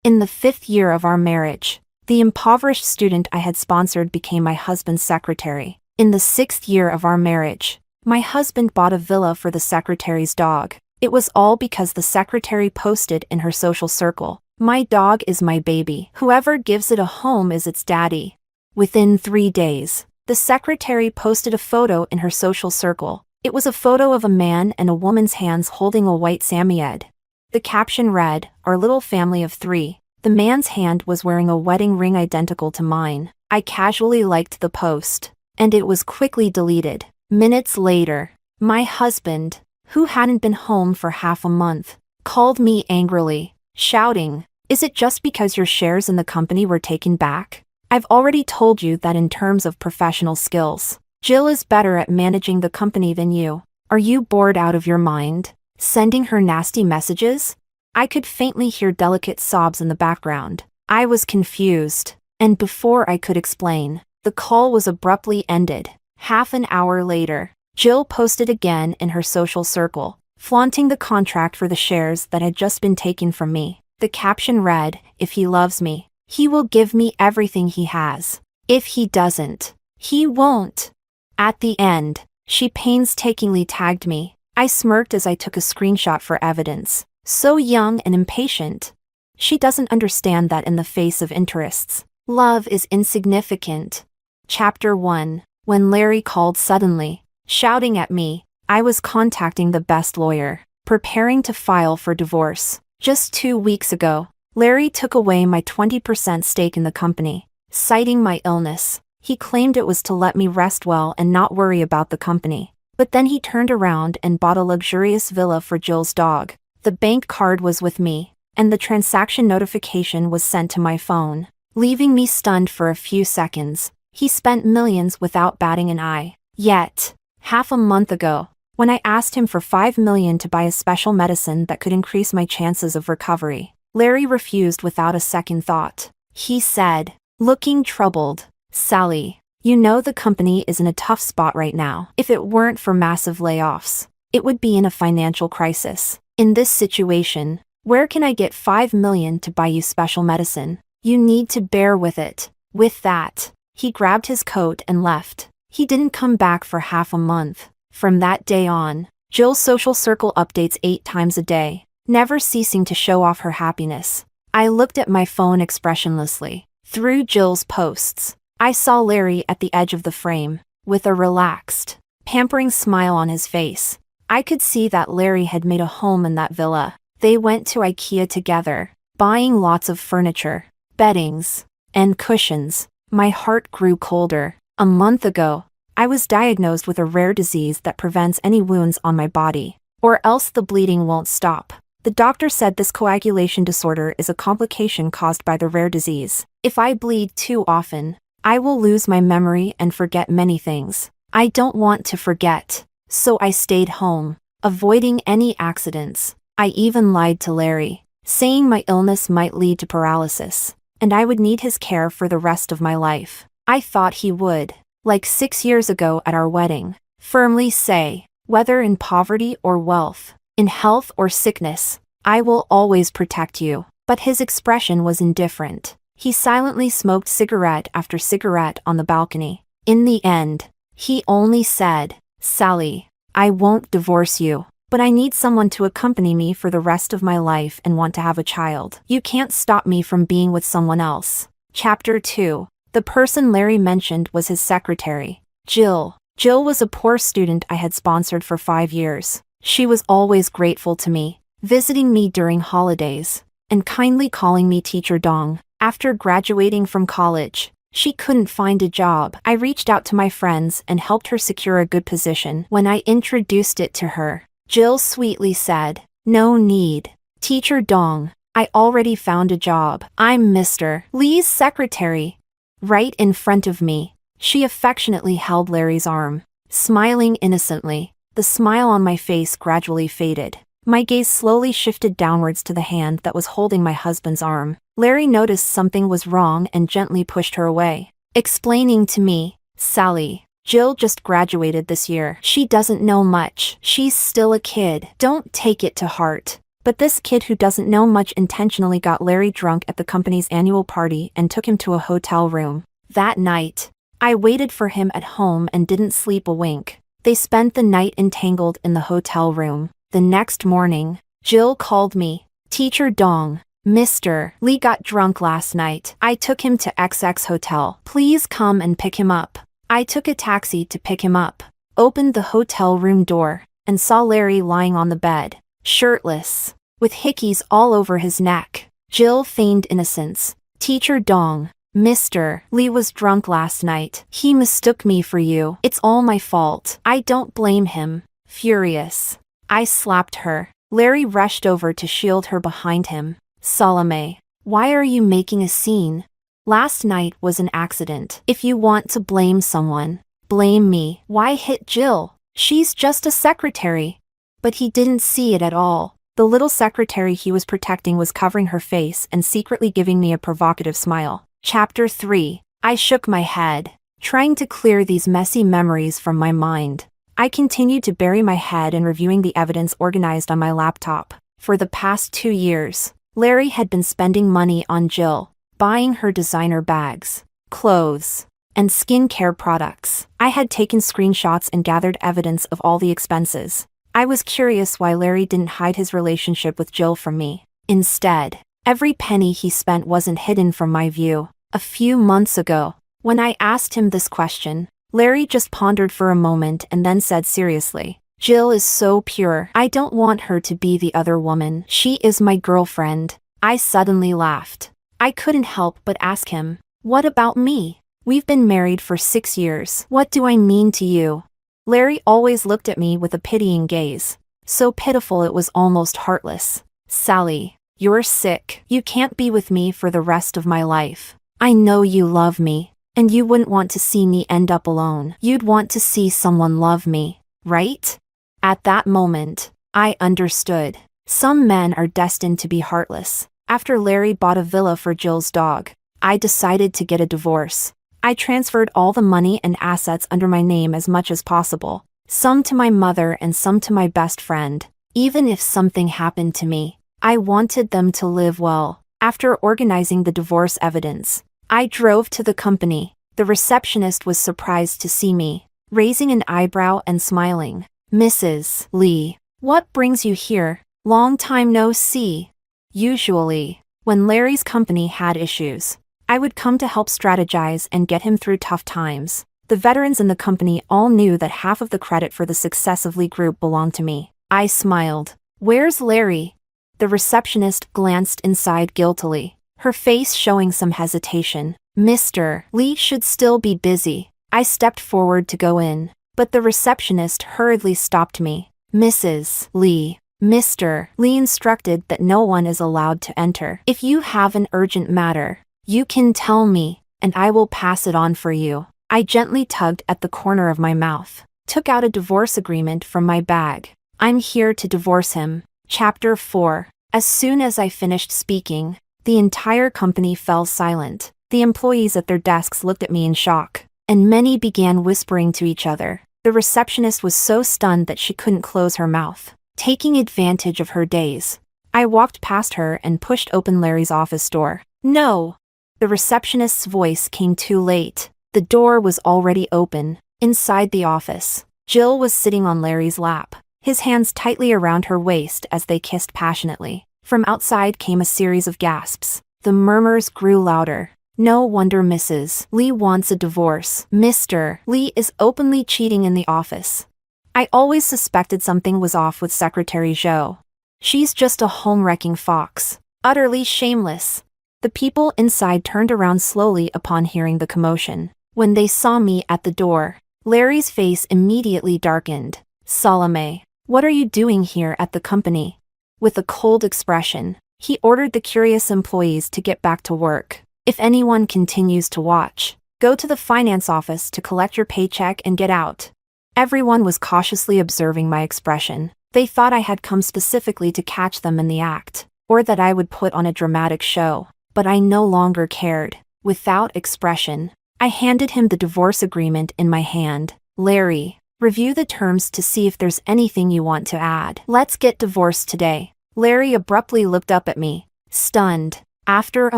In the 5th year of our marriage, the impoverished student I had sponsored became my husband's secretary. In the 6th year of our marriage, my husband bought a villa for the secretary's dog. It was all because the secretary posted in her social circle, "My dog is my baby. Whoever gives it a home is its daddy." Within 3 days, the secretary posted a photo in her social circle. It was a photo of a man and a woman's hands holding a white Samoyed. The caption read, "Our little family of 3. The man's hand was wearing a wedding ring identical to mine. I casually liked the post, and it was quickly deleted. Minutes later, my husband, who hadn't been home for half a month, called me angrily, shouting, "Is it just because your shares in the company were taken back? I've already told you that in terms of professional skills, Jill is better at managing the company than you. Are you bored out of your mind, sending her nasty messages?" I could faintly hear delicate sobs in the background. I was confused, and before I could explain, the call was abruptly ended. Half an hour later, Jill posted again in her social circle, flaunting the contract for the shares that had just been taken from me. The caption read, "If he loves me, he will give me everything he has. If he doesn't, he won't." At the end, she painstakingly tagged me. I smirked as I took a screenshot for evidence. So young and impatient. She doesn't understand that in the face of interests, love is insignificant. Chapter 1. When Larry called suddenly, shouting at me, I was contacting the best lawyer, preparing to file for divorce. Just 2 weeks ago, Larry took away my 20% stake in the company, citing my illness. He claimed it was to let me rest well and not worry about the company. But then he turned around and bought a luxurious villa for Jill's dog. The bank card was with me, and the transaction notification was sent to my phone, leaving me stunned for a few seconds. He spent millions without batting an eye. Yet, half a month ago, when I asked him for $5 million to buy a special medicine that could increase my chances of recovery, Larry refused without a second thought. He said, looking troubled, "Sally, you know the company is in a tough spot right now. If it weren't for massive layoffs, it would be in a financial crisis. In this situation, where can I get $5 million to buy you special medicine? You need to bear with it." With that, he grabbed his coat and left. He didn't come back for half a month. From that day on, Jill's social circle updates 8 times a day, never ceasing to show off her happiness. I looked at my phone expressionlessly. Through Jill's posts, I saw Larry at the edge of the frame, with a relaxed, pampering smile on his face. I could see that Larry had made a home in that villa. They went to IKEA together, buying lots of furniture, beddings, and cushions. My heart grew colder. A month ago, I was diagnosed with a rare disease that prevents any wounds on my body, or else the bleeding won't stop. The doctor said this coagulation disorder is a complication caused by the rare disease. If I bleed too often, I will lose my memory and forget many things. I don't want to forget. So I stayed home, avoiding any accidents. I even lied to Larry, saying my illness might lead to paralysis, and I would need his care for the rest of my life. I thought he would, like 6 years ago at our wedding, firmly say, whether in poverty or wealth, in health or sickness, I will always protect you. But his expression was indifferent. He silently smoked cigarette after cigarette on the balcony. In the end, he only said, "Sally, I won't divorce you, but I need someone to accompany me for the rest of my life and want to have a child. You can't stop me from being with someone else." Chapter 2. The person Larry mentioned was his secretary, Jill. Jill was a poor student I had sponsored for 5 years. She was always grateful to me, visiting me during holidays, and kindly calling me Teacher Dong. After graduating from college, she couldn't find a job. I reached out to my friends and helped her secure a good position. When I introduced it to her, Jill sweetly said, "No need. Teacher Dong, I already found a job. I'm Mr. Lee's secretary." Right in front of me, she affectionately held Larry's arm, smiling innocently. The smile on my face gradually faded. My gaze slowly shifted downwards to the hand that was holding my husband's arm. Larry noticed something was wrong and gently pushed her away, explaining to me, "Sally, Jill just graduated this year. She doesn't know much. She's still a kid. Don't take it to heart." But this kid who doesn't know much intentionally got Larry drunk at the company's annual party and took him to a hotel room. That night, I waited for him at home and didn't sleep a wink. They spent the night entangled in the hotel room. The next morning, Jill called me. Teacher Dong, Mr. Lee got drunk last night. I took him to XX Hotel. Please come and pick him up. I took a taxi to pick him up, opened the hotel room door, and saw Larry lying on the bed, shirtless, with hickeys all over his neck. Jill feigned innocence. Teacher Dong, Mr. Lee was drunk last night. He mistook me for you. It's all my fault. I don't blame him. Furious, I slapped her. Larry rushed over to shield her behind him. Salome, why are you making a scene? Last night was an accident. If you want to blame someone, blame me. Why hit Jill? She's just a secretary. But he didn't see it at all. The little secretary he was protecting was covering her face and secretly giving me a provocative smile. Chapter 3. I shook my head, trying to clear these messy memories from my mind. I continued to bury my head in reviewing the evidence organized on my laptop. For the past 2 years, Larry had been spending money on Jill, buying her designer bags, clothes, and skincare products. I had taken screenshots and gathered evidence of all the expenses. I was curious why Larry didn't hide his relationship with Jill from me. Instead, every penny he spent wasn't hidden from my view. A few months ago, when I asked him this question, Larry just pondered for a moment and then said seriously, Jill is so pure. I don't want her to be the other woman. She is my girlfriend. I suddenly laughed. I couldn't help but ask him, what about me? We've been married for 6 years. What do I mean to you? Larry always looked at me with a pitying gaze, so pitiful it was almost heartless. Sally, you're sick. You can't be with me for the rest of my life. I know you love me, and you wouldn't want to see me end up alone. You'd want to see someone love me, right? At that moment, I understood. Some men are destined to be heartless. After Larry bought a villa for Jill's dog, I decided to get a divorce. I transferred all the money and assets under my name as much as possible, some to my mother and some to my best friend. Even if something happened to me, I wanted them to live well. After organizing the divorce evidence, I drove to the company. The receptionist was surprised to see me, raising an eyebrow and smiling. Mrs. Lee, what brings you here? Long time no see. Usually, when Larry's company had issues, I would come to help strategize and get him through tough times. The veterans in the company all knew that half of the credit for the success of Lee Group belonged to me. I smiled. Where's Larry? The receptionist glanced inside guiltily, her face showing some hesitation. Mr. Lee should still be busy. I stepped forward to go in, but the receptionist hurriedly stopped me. Mrs. Lee, Mr. Lee instructed that no one is allowed to enter. If you have an urgent matter, you can tell me, and I will pass it on for you. I gently tugged at the corner of my mouth, took out a divorce agreement from my bag. I'm here to divorce him. Chapter 4. As soon as I finished speaking, the entire company fell silent. The employees at their desks looked at me in shock, and many began whispering to each other. The receptionist was so stunned that she couldn't close her mouth. Taking advantage of her daze, I walked past her and pushed open Larry's office door. No! The receptionist's voice came too late. The door was already open. Inside the office, Jill was sitting on Larry's lap, his hands tightly around her waist as they kissed passionately. From outside came a series of gasps. The murmurs grew louder. No wonder Mrs. Lee wants a divorce. Mr. Lee is openly cheating in the office. I always suspected something was off with Secretary Zhou. She's just a home-wrecking fox. Utterly shameless. The people inside turned around slowly upon hearing the commotion. When they saw me at the door, Larry's face immediately darkened. Salome, what are you doing here at the company? With a cold expression, he ordered the curious employees to get back to work. If anyone continues to watch, go to the finance office to collect your paycheck and get out. Everyone was cautiously observing my expression. They thought I had come specifically to catch them in the act, or that I would put on a dramatic show. But I no longer cared. Without expression, I handed him the divorce agreement in my hand. Larry, review the terms to see if there's anything you want to add. Let's get divorced today. Larry abruptly looked up at me, stunned. After a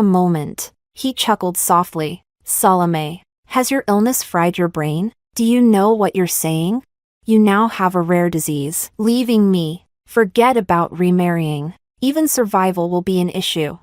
moment, he chuckled softly. Salome, has your illness fried your brain? Do you know what you're saying? You now have a rare disease. Leaving me. Forget about remarrying. Even survival will be an issue.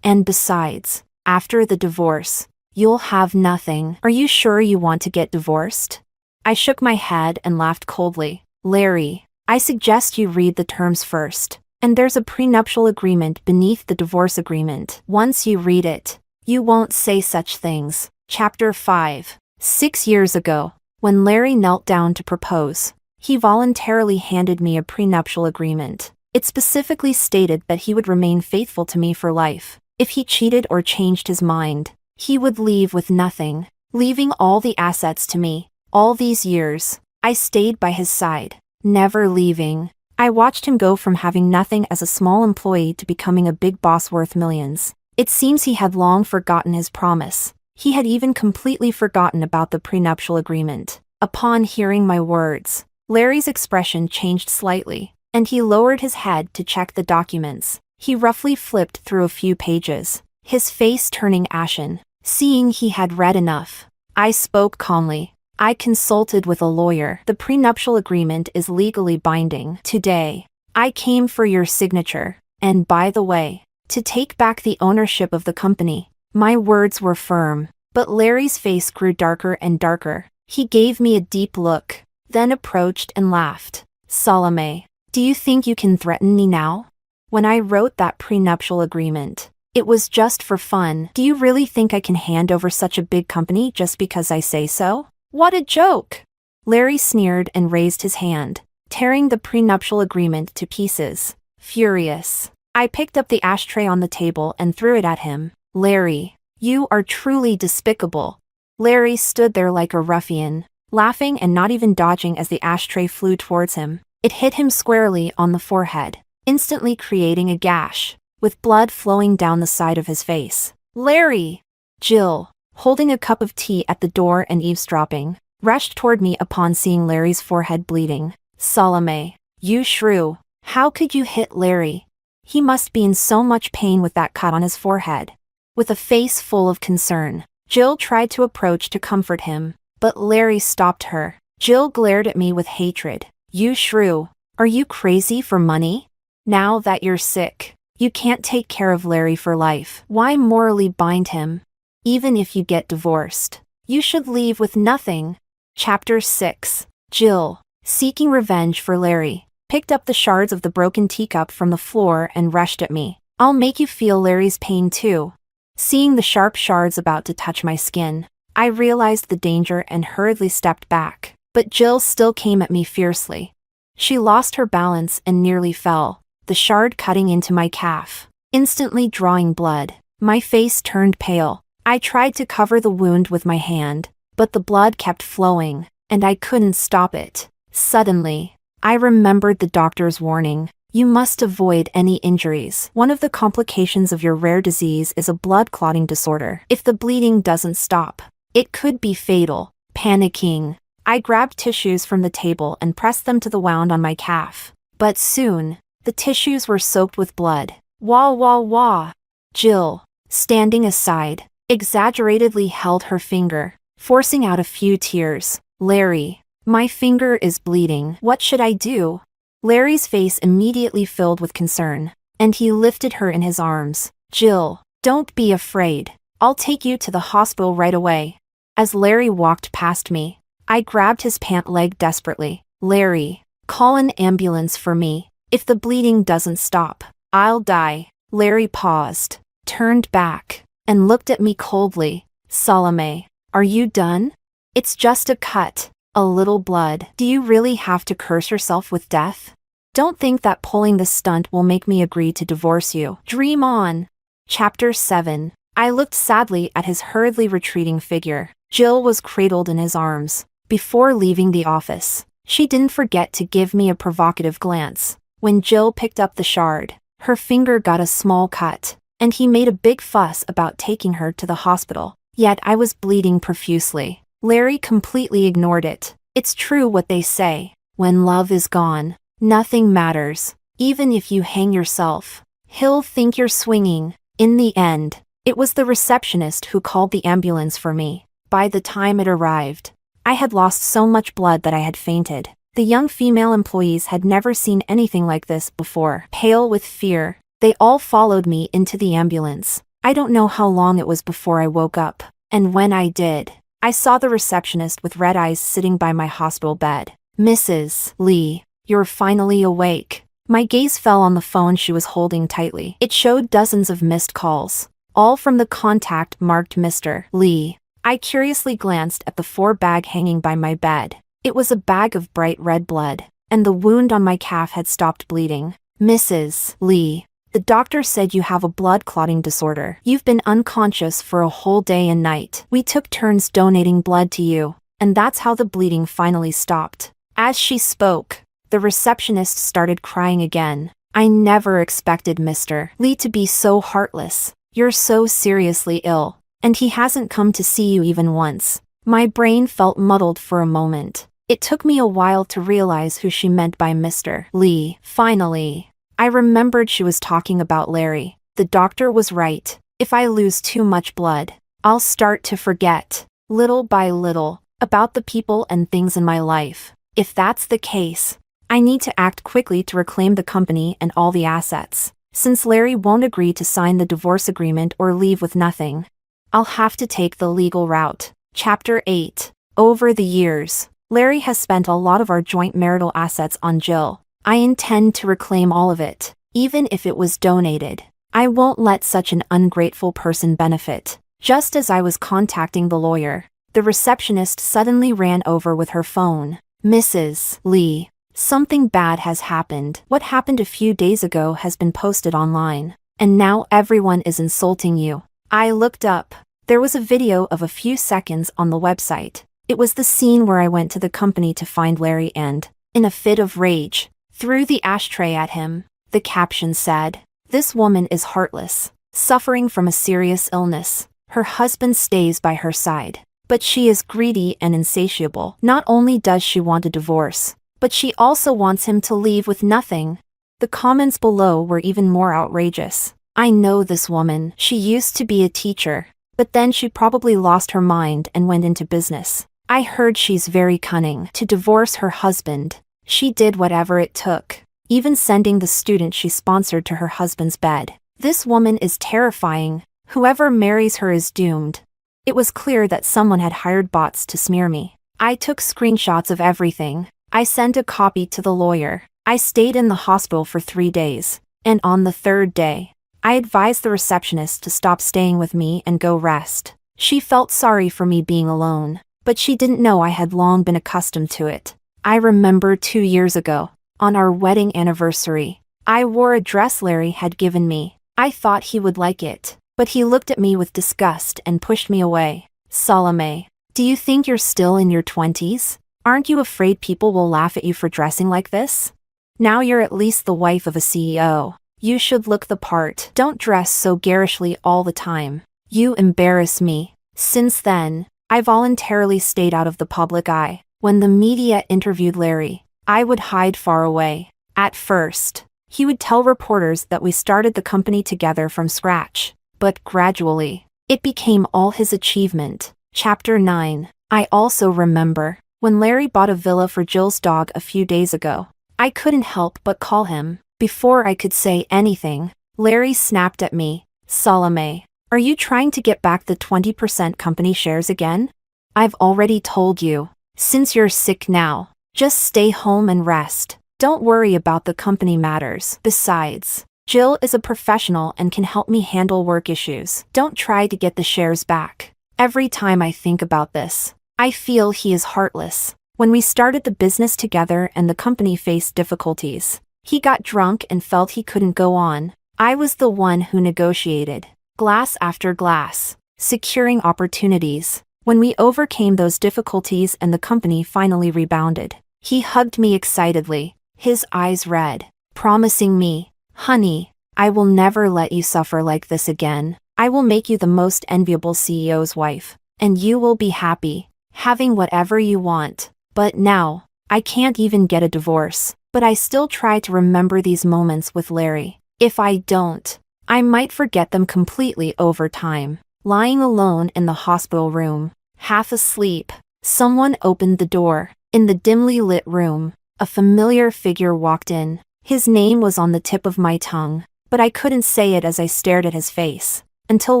And besides, after the divorce, you'll have nothing. Are you sure you want to get divorced? I shook my head and laughed coldly. Larry, I suggest you read the terms first. And there's a prenuptial agreement beneath the divorce agreement. Once you read it, you won't say such things. Chapter 5. 6 years ago, when Larry knelt down to propose, he voluntarily handed me a prenuptial agreement. It specifically stated that he would remain faithful to me for life. If he cheated or changed his mind, he would leave with nothing, leaving all the assets to me. All these years, I stayed by his side, never leaving. I watched him go from having nothing as a small employee to becoming a big boss worth millions. It seems he had long forgotten his promise. He had even completely forgotten about the prenuptial agreement. Upon hearing my words, Larry's expression changed slightly, and he lowered his head to check the documents. He roughly flipped through a few pages, his face turning ashen. Seeing he had read enough, I spoke calmly. I consulted with a lawyer. The prenuptial agreement is legally binding. Today, I came for your signature, and by the way, to take back the ownership of the company. My words were firm, but Larry's face grew darker and darker. He gave me a deep look, then approached and laughed. Salome, do you think you can threaten me now? When I wrote that prenuptial agreement, it was just for fun. Do you really think I can hand over such a big company just because I say so? What a joke! Larry sneered and raised his hand, tearing the prenuptial agreement to pieces. Furious, I picked up the ashtray on the table and threw it at him. Larry, you are truly despicable. Larry stood there like a ruffian, laughing and not even dodging as the ashtray flew towards him. It hit him squarely on the forehead, instantly creating a gash, with blood flowing down the side of his face. Larry! Jill, holding a cup of tea at the door and eavesdropping, rushed toward me upon seeing Larry's forehead bleeding. Salome, you shrew, how could you hit Larry? He must be in so much pain with that cut on his forehead. With a face full of concern, Jill tried to approach to comfort him, but Larry stopped her. Jill glared at me with hatred. You shrew, are you crazy for money? Now that you're sick, you can't take care of Larry for life. Why morally bind him? Even if you get divorced, you should leave with nothing. Chapter 6. Jill, seeking revenge for Larry, picked up the shards of the broken teacup from the floor and rushed at me. I'll make you feel Larry's pain too. Seeing the sharp shards about to touch my skin, I realized the danger and hurriedly stepped back, but Jill still came at me fiercely. She lost her balance and nearly fell, the shard cutting into my calf, instantly drawing blood. My face turned pale. I tried to cover the wound with my hand, but the blood kept flowing, and I couldn't stop it. Suddenly, I remembered the doctor's warning. You must avoid any injuries. One of the complications of your rare disease is a blood clotting disorder. If the bleeding doesn't stop, it could be fatal. Panicking, I grabbed tissues from the table and pressed them to the wound on my calf. But soon, the tissues were soaked with blood. Wah wah wah. Jill, standing aside, exaggeratedly held her finger, forcing out a few tears. Larry, my finger is bleeding. What should I do? Larry's face immediately filled with concern, and he lifted her in his arms. Jill, don't be afraid. I'll take you to the hospital right away. As Larry walked past me, I grabbed his pant leg desperately. Larry, call an ambulance for me. If the bleeding doesn't stop, I'll die. Larry paused, turned back, and looked at me coldly. Salome, are you done? It's just a cut, a little blood. Do you really have to curse yourself with death? Don't think that pulling this stunt will make me agree to divorce you. Dream on. Chapter 7. I looked sadly at his hurriedly retreating figure. Jill was cradled in his arms. Before leaving the office, she didn't forget to give me a provocative glance. When Jill picked up the shard, her finger got a small cut, and he made a big fuss about taking her to the hospital. Yet I was bleeding profusely. Larry completely ignored it. It's true what they say. When love is gone, nothing matters. Even if you hang yourself, he'll think you're swinging. In the end, it was the receptionist who called the ambulance for me. By the time it arrived, I had lost so much blood that I had fainted. The young female employees had never seen anything like this before. Pale with fear, they all followed me into the ambulance. I don't know how long it was before I woke up, and when I did, I saw the receptionist with red eyes sitting by my hospital bed. "Mrs. Lee, you're finally awake." My gaze fell on the phone she was holding tightly. It showed dozens of missed calls, all from the contact marked Mr. Lee. I curiously glanced at the 4-bag hanging by my bed. It was a bag of bright red blood, and the wound on my calf had stopped bleeding. "Mrs. Lee, the doctor said you have a blood clotting disorder. You've been unconscious for a whole day and night. We took turns donating blood to you, and that's how the bleeding finally stopped." As she spoke, the receptionist started crying again. "I never expected Mr. Lee to be so heartless. You're so seriously ill, and he hasn't come to see you even once." My brain felt muddled for a moment. It took me a while to realize who she meant by Mr. Lee. Finally, I remembered she was talking about Larry. The doctor was right. If I lose too much blood, I'll start to forget, little by little, about the people and things in my life. If that's the case, I need to act quickly to reclaim the company and all the assets. Since Larry won't agree to sign the divorce agreement or leave with nothing, I'll have to take the legal route. Chapter 8. Over the years, Larry has spent a lot of our joint marital assets on Jill. I intend to reclaim all of it, even if it was donated. I won't let such an ungrateful person benefit. Just as I was contacting the lawyer, the receptionist suddenly ran over with her phone. "Mrs. Lee, something bad has happened. What happened a few days ago has been posted online, and now everyone is insulting you." I looked up. There was a video of a few seconds on the website. It was the scene where I went to the company to find Larry and, in a fit of rage, threw the ashtray at him. The caption said, "This woman is heartless, suffering from a serious illness. Her husband stays by her side, but she is greedy and insatiable. Not only does she want a divorce, but she also wants him to leave with nothing." The comments below were even more outrageous. "I know this woman. She used to be a teacher, but then she probably lost her mind and went into business. I heard she's very cunning. To divorce her husband, she did whatever it took, even sending the student she sponsored to her husband's bed. This woman is terrifying. Whoever marries her is doomed." It was clear that someone had hired bots to smear me. I took screenshots of everything. I sent a copy to the lawyer. I stayed in the hospital for 3 days, and on the 3rd day, I advised the receptionist to stop staying with me and go rest. She felt sorry for me being alone, but she didn't know I had long been accustomed to it. I remember 2 years ago, on our wedding anniversary, I wore a dress Larry had given me. I thought he would like it, but he looked at me with disgust and pushed me away. "Salome, do you think you're still in your 20s? Aren't you afraid people will laugh at you for dressing like this? Now you're at least the wife of a CEO. You should look the part. Don't dress so garishly all the time. You embarrass me." Since then, I voluntarily stayed out of the public eye. When the media interviewed Larry, I would hide far away. At first, he would tell reporters that we started the company together from scratch, but gradually, it became all his achievement. Chapter 9. I also remember when Larry bought a villa for Jill's dog a few days ago. I couldn't help but call him. Before I could say anything, Larry snapped at me. "Salome, are you trying to get back the 20% company shares again? I've already told you. Since you're sick now, just stay home and rest. Don't worry about the company matters. Besides, Jill is a professional and can help me handle work issues. Don't try to get the shares back." Every time I think about this, I feel he is heartless. When we started the business together and the company faced difficulties, he got drunk and felt he couldn't go on. I was the one who negotiated, glass after glass, securing opportunities. When we overcame those difficulties and the company finally rebounded, he hugged me excitedly, his eyes red, promising me, "Honey, I will never let you suffer like this again. I will make you the most enviable CEO's wife, and you will be happy, having whatever you want. But now, I can't even get a divorce. But I still try to remember these moments with Larry. If I don't, I might forget them completely over time. Lying alone in the hospital room, half asleep, someone opened the door. In the dimly lit room, a familiar figure walked in. His name was on the tip of my tongue, but I couldn't say it as I stared at his face, until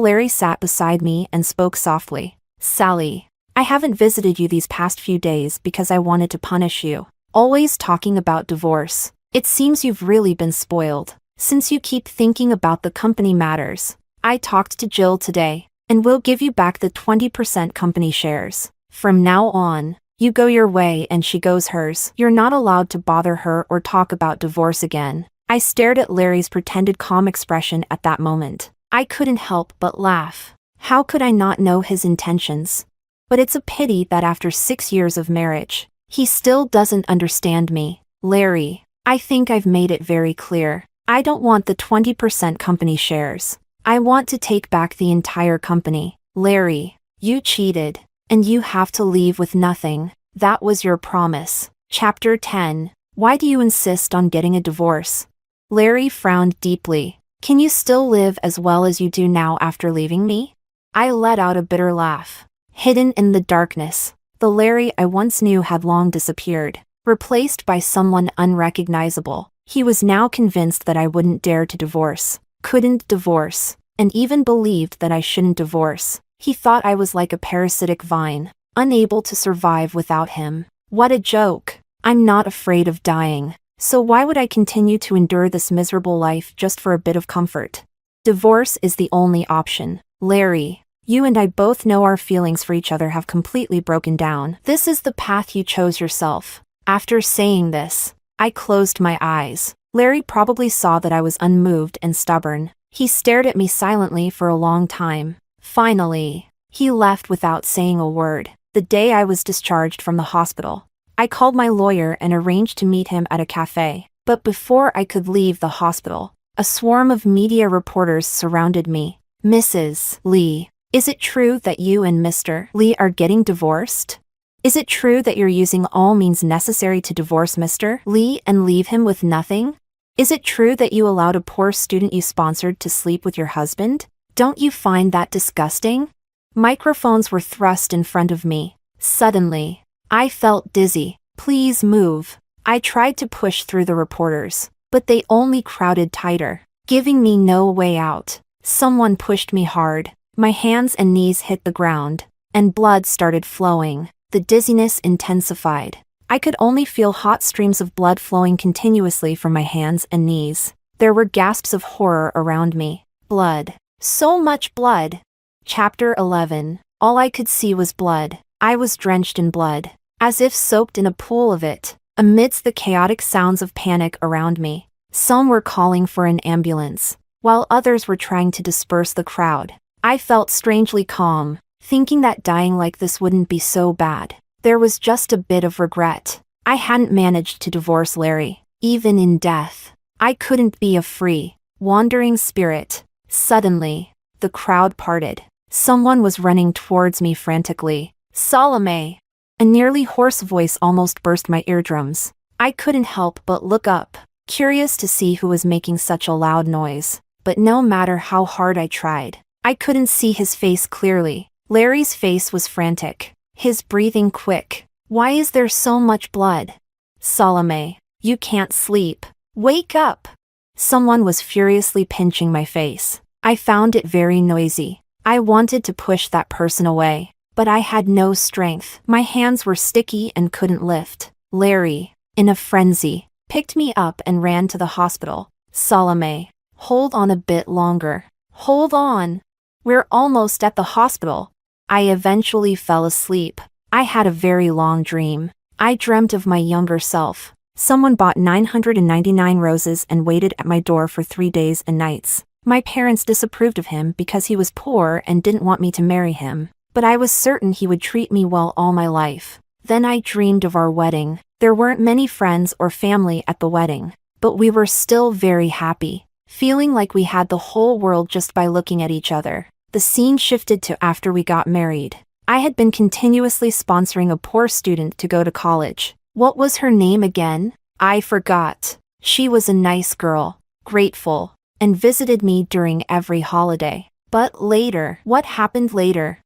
Larry sat beside me and spoke softly. "Sally, I haven't visited you these past few days because I wanted to punish you. Always talking about divorce. It seems you've really been spoiled, since you keep thinking about the company matters. I talked to Jill today, and we'll give you back the 20% company shares. From now on, you go your way and she goes hers. You're not allowed to bother her or talk about divorce again." I stared at Larry's pretended calm expression at that moment. I couldn't help but laugh. How could I not know his intentions? But it's a pity that after 6 years of marriage, he still doesn't understand me. "Larry, I think I've made it very clear. I don't want the 20% company shares. I want to take back the entire company. Larry, you cheated, and you have to leave with nothing. That was your promise." Chapter 10. Why do you insist on getting a divorce? Larry frowned deeply. "Can you still live as well as you do now after leaving me?" I let out a bitter laugh. Hidden in the darkness, the Larry I once knew had long disappeared, replaced by someone unrecognizable. He was now convinced that I wouldn't dare to divorce, couldn't divorce, and even believed that I shouldn't divorce. He thought I was like a parasitic vine, unable to survive without him. What a joke! I'm not afraid of dying, so why would I continue to endure this miserable life just for a bit of comfort? Divorce is the only option. Larry, you and I both know our feelings for each other have completely broken down. This is the path you chose yourself. After saying this, I closed my eyes. Larry probably saw that I was unmoved and stubborn. He stared at me silently for a long time. Finally, he left without saying a word. The day I was discharged from the hospital, I called my lawyer and arranged to meet him at a cafe. But before I could leave the hospital, a swarm of media reporters surrounded me. "Mrs. Lee, is it true that you and Mr. Lee are getting divorced? Is it true that you're using all means necessary to divorce Mr. Lee and leave him with nothing? Is it true that you allowed a poor student you sponsored to sleep with your husband? Don't you find that disgusting?" Microphones were thrust in front of me. Suddenly, I felt dizzy. "Please move." I tried to push through the reporters, but they only crowded tighter, giving me no way out. Someone pushed me hard. My hands and knees hit the ground, and blood started flowing. The dizziness intensified. I could only feel hot streams of blood flowing continuously from my hands and knees. There were gasps of horror around me. Blood. So much blood. Chapter 11. All I could see was blood. I was drenched in blood, as if soaked in a pool of it. Amidst the chaotic sounds of panic around me, some were calling for an ambulance, while others were trying to disperse the crowd. I felt strangely calm, thinking that dying like this wouldn't be so bad. There was just a bit of regret. I hadn't managed to divorce Larry. Even in death, I couldn't be a free, wandering spirit. Suddenly, the crowd parted. Someone was running towards me frantically. "Salome!" A nearly hoarse voice almost burst my eardrums. I couldn't help but look up, curious to see who was making such a loud noise. But no matter how hard I tried, I couldn't see his face clearly. Larry's face was frantic, his breathing quick. "Why is there so much blood? Salome, you can't sleep. Wake up!" Someone was furiously pinching my face. I found it very noisy. I wanted to push that person away, but I had no strength. My hands were sticky and couldn't lift. Larry, in a frenzy, picked me up and ran to the hospital. "Salome, hold on a bit longer. Hold on. We're almost at the hospital." I eventually fell asleep. I had a very long dream. I dreamt of my younger self. Someone bought 999 roses and waited at my door for 3 days and nights. My parents disapproved of him because he was poor and didn't want me to marry him, but I was certain he would treat me well all my life. Then I dreamed of our wedding. There weren't many friends or family at the wedding, but we were still very happy, feeling like we had the whole world just by looking at each other. The scene shifted to after we got married. I had been continuously sponsoring a poor student to go to college. What was her name again? I forgot. She was a nice girl, grateful, and visited me during every holiday. But later, what happened later?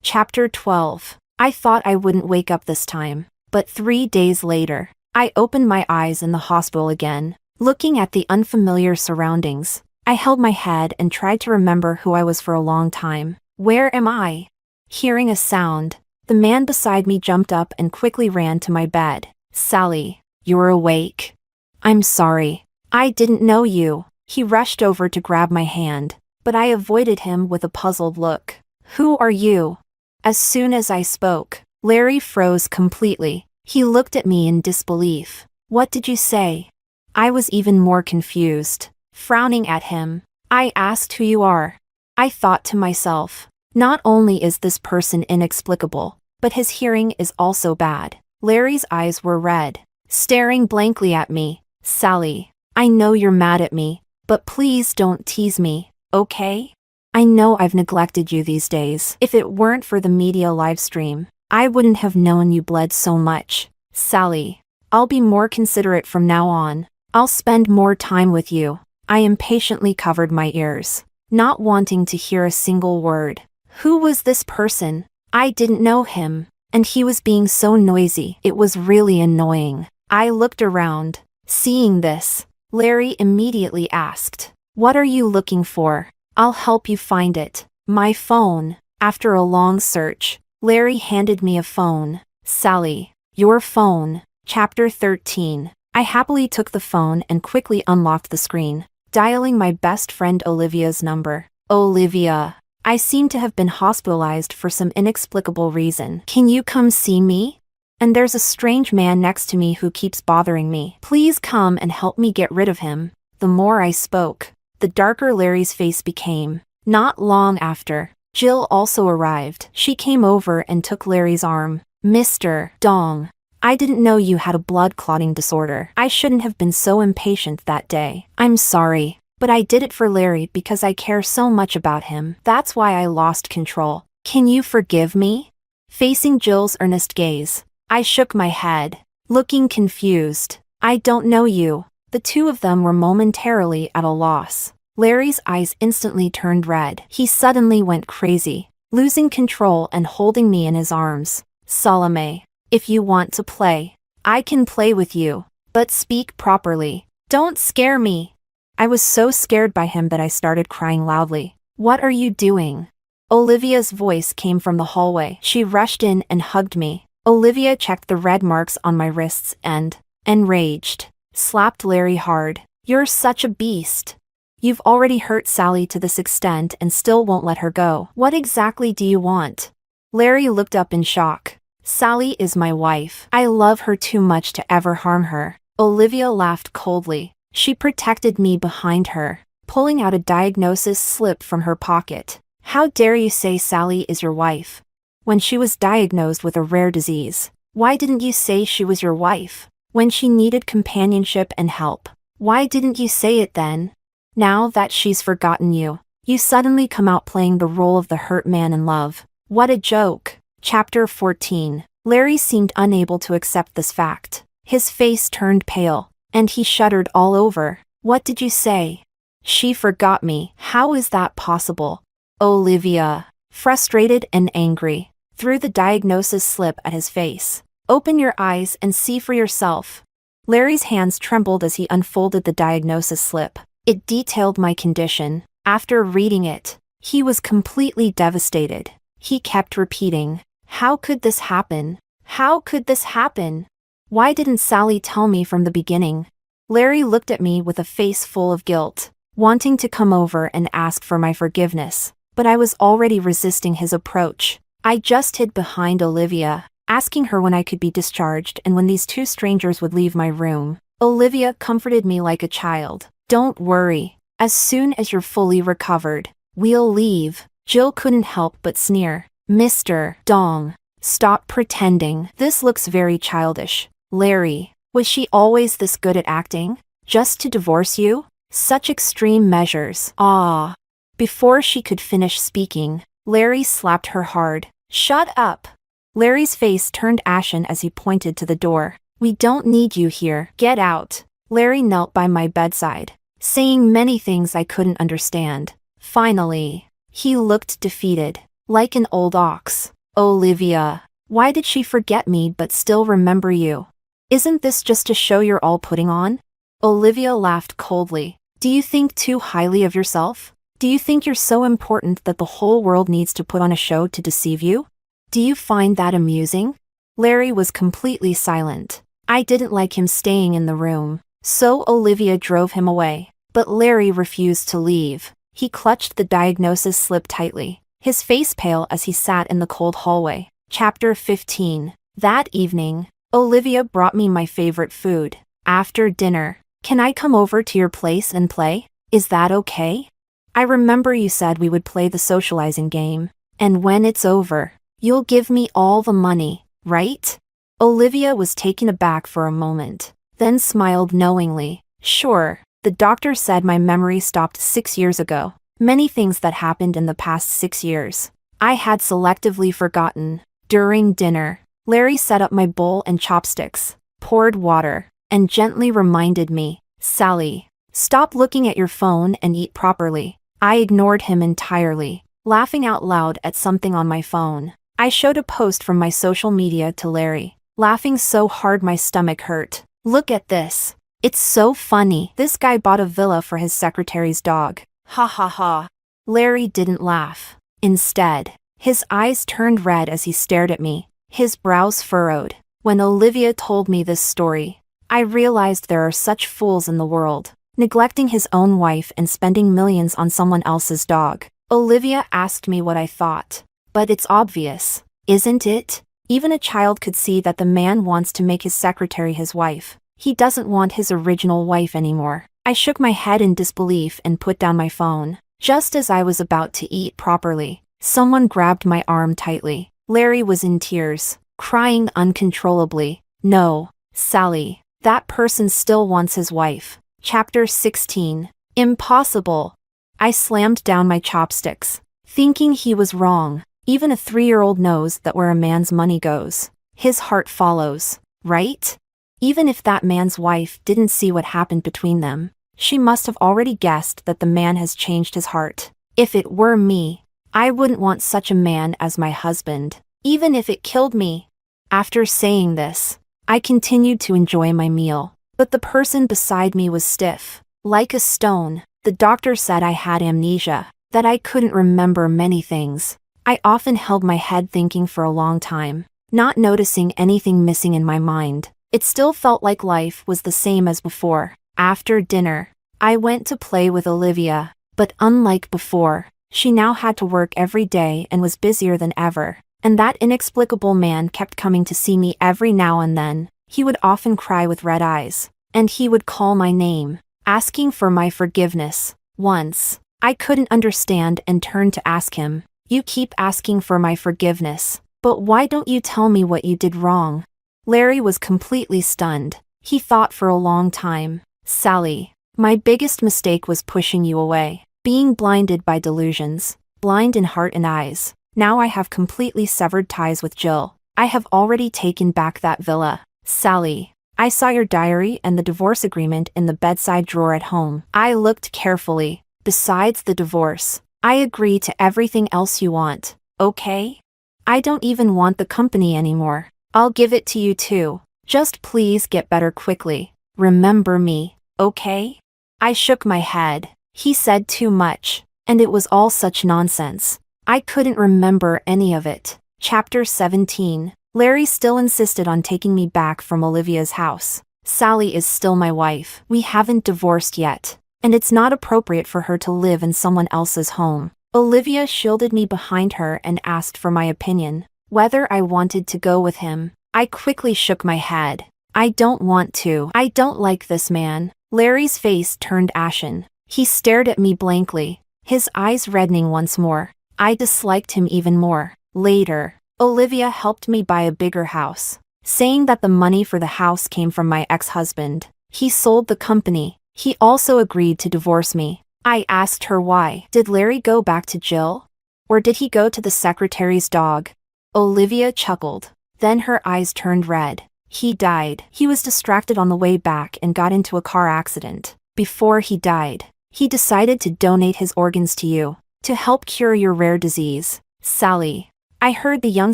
Chapter 12. I thought I wouldn't wake up this time, but 3 days later, I opened my eyes in the hospital again, looking at the unfamiliar surroundings. I held my head and tried to remember who I was for a long time. Where am I? Hearing a sound, the man beside me jumped up and quickly ran to my bed. Sally, you're awake. I'm sorry. I didn't know you. He rushed over to grab my hand, but I avoided him with a puzzled look. Who are you? As soon as I spoke, Larry froze completely. He looked at me in disbelief. What did you say? I was even more confused. Frowning at him, I asked who you are. I thought to myself, not only is this person inexplicable, but his hearing is also bad. Larry's eyes were red, staring blankly at me. Sally, I know you're mad at me, but please don't tease me, okay? I know I've neglected you these days. If it weren't for the media live stream, I wouldn't have known you bled so much. Sally, I'll be more considerate from now on. I'll spend more time with you. I impatiently covered my ears, not wanting to hear a single word. Who was this person? I didn't know him, and he was being so noisy. It was really annoying. I looked around. Seeing this, Larry immediately asked, "What are you looking for? I'll help you find it." My phone. After a long search, Larry handed me a phone. Sally, your phone. Chapter 13. I happily took the phone and quickly unlocked the screen, dialing my best friend Olivia's number. Olivia, I seem to have been hospitalized for some inexplicable reason. Can you come see me? And there's a strange man next to me who keeps bothering me. Please come and help me get rid of him. The more I spoke, the darker Larry's face became. Not long after, Jill also arrived. She came over and took Larry's arm. Mr. Dong, I didn't know you had a blood clotting disorder. I shouldn't have been so impatient that day. I'm sorry, but I did it for Larry because I care so much about him. That's why I lost control. Can you forgive me? Facing Jill's earnest gaze, I shook my head, looking confused. I don't know you. The two of them were momentarily at a loss. Larry's eyes instantly turned red. He suddenly went crazy, losing control and holding me in his arms. Salome, if you want to play, I can play with you, but speak properly. Don't scare me. I was so scared by him that I started crying loudly. What are you doing? Olivia's voice came from the hallway. She rushed in and hugged me. Olivia checked the red marks on my wrists and, enraged, slapped Larry hard. You're such a beast. You've already hurt Sally to this extent and still won't let her go. What exactly do you want? Larry looked up in shock. Sally is my wife. I love her too much to ever harm her. Olivia laughed coldly. She protected me behind her, pulling out a diagnosis slip from her pocket. How dare you say Sally is your wife? When she was diagnosed with a rare disease, why didn't you say she was your wife? When she needed companionship and help, why didn't you say it then? Now that she's forgotten you, you suddenly come out playing the role of the hurt man in love. What a joke. Chapter 14. Larry seemed unable to accept this fact. His face turned pale, and he shuddered all over. What did you say? She forgot me. How is that possible? Olivia, frustrated and angry, threw the diagnosis slip at his face. Open your eyes and see for yourself. Larry's hands trembled as he unfolded the diagnosis slip. It detailed my condition. After reading it, he was completely devastated. He kept repeating, "How could this happen? How could this happen? Why didn't Sally tell me from the beginning?" Larry looked at me with a face full of guilt, wanting to come over and ask for my forgiveness, but I was already resisting his approach. I just hid behind Olivia, asking her when I could be discharged and when these two strangers would leave my room. Olivia comforted me like a child. Don't worry. As soon as you're fully recovered, we'll leave. Jill couldn't help but sneer. Mr. Dong, stop pretending. This looks very childish. Larry, was she always this good at acting? Just to divorce you? Such extreme measures. Ah. Before she could finish speaking, Larry slapped her hard. Shut up. Larry's face turned ashen as he pointed to the door. We don't need you here. Get out. Larry knelt by my bedside, saying many things I couldn't understand. Finally, he looked defeated, like an old ox. Olivia, why did she forget me but still remember you? Isn't this just a show you're all putting on? Olivia laughed coldly. Do you think too highly of yourself? Do you think you're so important that the whole world needs to put on a show to deceive you? Do you find that amusing? Larry was completely silent. I didn't like him staying in the room, so Olivia drove him away. But Larry refused to leave. He clutched the diagnosis slip tightly, his face pale as he sat in the cold hallway. Chapter 15. That evening, Olivia brought me my favorite food. After dinner, can I come over to your place and play? Is that okay? I remember you said we would play the socializing game, and when it's over, you'll give me all the money, right? Olivia was taken aback for a moment, then smiled knowingly. Sure, the doctor said my memory stopped 6 years ago. Many things that happened in the past 6 years, I had selectively forgotten. During dinner, Larry set up my bowl and chopsticks, poured water, and gently reminded me, Sally, stop looking at your phone and eat properly. I ignored him entirely, laughing out loud at something on my phone. I showed a post from my social media to Larry, laughing so hard my stomach hurt. Look at this. It's so funny. This guy bought a villa for his secretary's dog. Ha ha ha. Larry didn't laugh. Instead, his eyes turned red as he stared at me, his brows furrowed. When Olivia told me this story, I realized there are such fools in the world, neglecting his own wife and spending millions on someone else's dog. Olivia asked me what I thought. But it's obvious, isn't it? Even a child could see that the man wants to make his secretary his wife. He doesn't want his original wife anymore. I shook my head in disbelief and put down my phone. Just as I was about to eat properly, someone grabbed my arm tightly. Larry was in tears, crying uncontrollably. No, Sally, that person still wants his wife. Chapter 16. Impossible. I slammed down my chopsticks, thinking he was wrong. Even a 3-year-old knows that where a man's money goes, his heart follows, right? Even if that man's wife didn't see what happened between them, she must have already guessed that the man has changed his heart. If it were me, I wouldn't want such a man as my husband, even if it killed me. After saying this, I continued to enjoy my meal. But the person beside me was stiff, like a stone. The doctor said I had amnesia, that I couldn't remember many things. I often held my head thinking for a long time, not noticing anything missing in my mind. It still felt like life was the same as before. After dinner, I went to play with Olivia, but unlike before, she now had to work every day and was busier than ever. And that inexplicable man kept coming to see me every now and then. He would often cry with red eyes, and he would call my name, asking for my forgiveness. Once, I couldn't understand and turned to ask him, "You keep asking for my forgiveness, but why don't you tell me what you did wrong?" Larry was completely stunned. He thought for a long time. Sally, my biggest mistake was pushing you away, being blinded by delusions, blind in heart and eyes. Now I have completely severed ties with Jill. I have already taken back that villa. Sally, I saw your diary and the divorce agreement in the bedside drawer at home. I looked carefully. Besides the divorce, I agree to everything else you want, okay? I don't even want the company anymore. I'll give it to you too. Just please get better quickly. Remember me, okay? I shook my head. He said too much, and it was all such nonsense. I couldn't remember any of it. Chapter 17. Larry still insisted on taking me back from Olivia's house. Sally is still my wife. We haven't divorced yet, and it's not appropriate for her to live in someone else's home. Olivia shielded me behind her and asked for my opinion, whether I wanted to go with him. I quickly shook my head. I don't want to. I don't like this man. Larry's face turned ashen. He stared at me blankly, his eyes reddening once more. I disliked him even more. Later, Olivia helped me buy a bigger house, saying that the money for the house came from my ex-husband. He sold the company. He also agreed to divorce me. I asked her why. Did Larry go back to Jill? Or did he go to the secretary's dog? Olivia chuckled. Then her eyes turned red. He died. He was distracted on the way back and got into a car accident. Before he died, he decided to donate his organs to you, to help cure your rare disease. Sally. I heard the young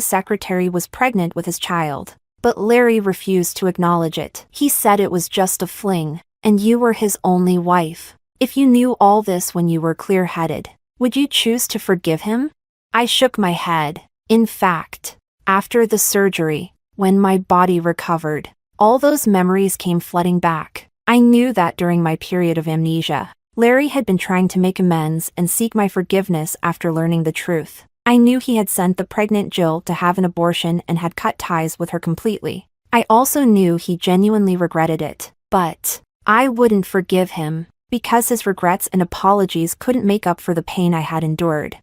secretary was pregnant with his child, but Larry refused to acknowledge it. He said it was just a fling, and you were his only wife. If you knew all this when you were clear-headed, would you choose to forgive him? I shook my head. In fact, after the surgery, when my body recovered, all those memories came flooding back. I knew that during my period of amnesia, Larry had been trying to make amends and seek my forgiveness after learning the truth. I knew he had sent the pregnant Jill to have an abortion and had cut ties with her completely. I also knew he genuinely regretted it, but I wouldn't forgive him, because his regrets and apologies couldn't make up for the pain I had endured.